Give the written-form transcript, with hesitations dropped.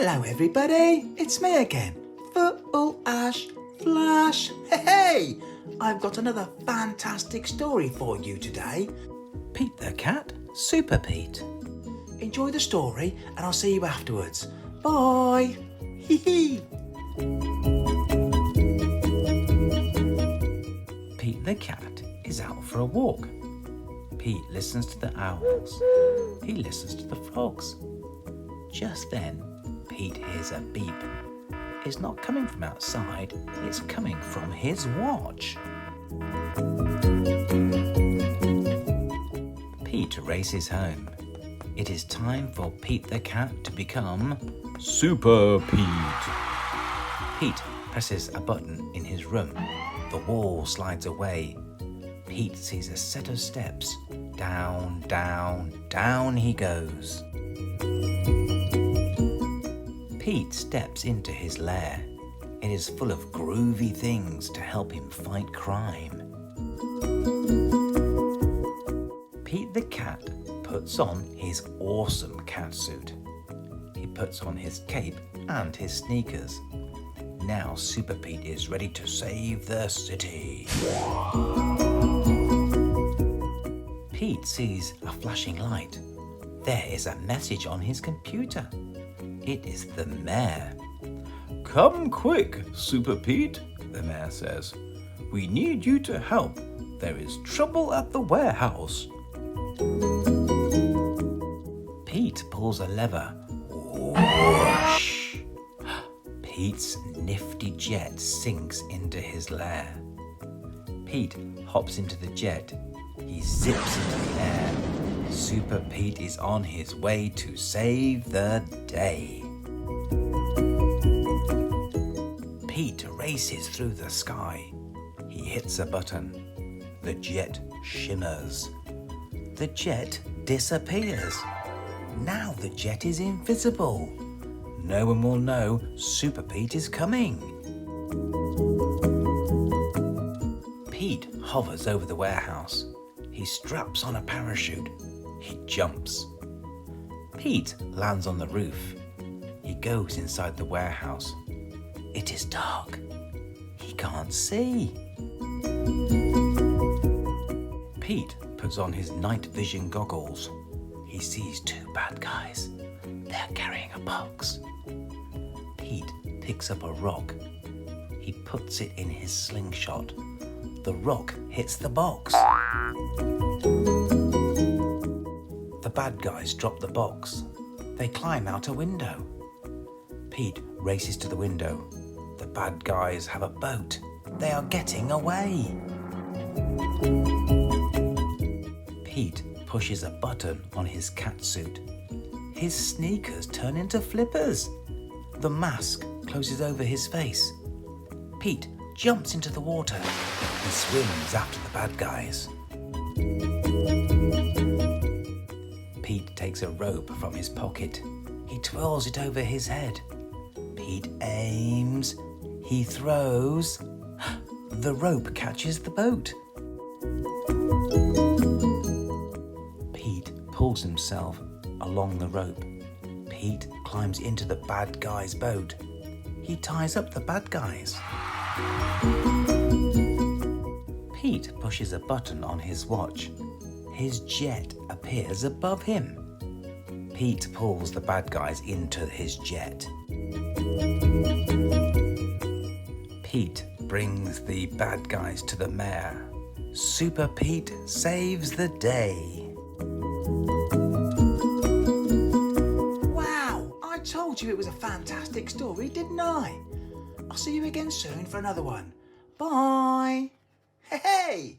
Hello everybody, it's me again, Football Ash Flash. Hey, I've got another fantastic story for you today. Pete the Cat, Super Pete. Enjoy the story and I'll see you afterwards. Bye. Hee hee. Pete the Cat is out for a walk. Pete listens to the owls. He listens to the frogs. Just then, Pete hears a beep. It's not coming from outside, it's coming from his watch. Pete races home. It is time for Pete the Cat to become Super Pete. Pete presses a button in his room. The wall slides away. Pete sees a set of steps. Down, down, down he goes. Pete steps into his lair. It is full of groovy things to help him fight crime. Pete the Cat puts on his awesome cat suit. He puts on his cape and his sneakers. Now Super Pete is ready to save the city. Pete sees a flashing light. There is a message on his computer. It is the mayor. Come quick, Super Pete, the mayor says. We need you to help. There is trouble at the warehouse. Pete pulls a lever. Whoosh! Pete's nifty jet sinks into his lair. Pete hops into the jet. He zips into the air. Super Pete is on his way to save the day. Pete races through the sky. He hits a button. The jet shimmers. The jet disappears. Now the jet is invisible. No one will know Super Pete is coming. Pete hovers over the warehouse. He straps on a parachute. He jumps. Pete lands on the roof. He goes inside the warehouse. It is dark. He can't see. Pete puts on his night vision goggles. He sees two bad guys. They're carrying a box. Pete picks up a rock. He puts it in his slingshot. The rock hits the box. The bad guys drop the box. They climb out a window. Pete races to the window. The bad guys have a boat. They are getting away. Pete pushes a button on his cat suit. His sneakers turn into flippers. The mask closes over his face. Pete jumps into the water. He swims after the bad guys. Pete takes a rope from his pocket. He twirls it over his head. Pete aims. He throws. The rope catches the boat. Pete pulls himself along the rope. Pete climbs into the bad guy's boat. He ties up the bad guys. Pete pushes a button on his watch. His jet appears above him. Pete pulls the bad guys into his jet. Pete brings the bad guys to the mayor. Super Pete saves the day. Wow, I told you it was a fantastic story, didn't I? I'll see you again soon for another one. Bye. Hey!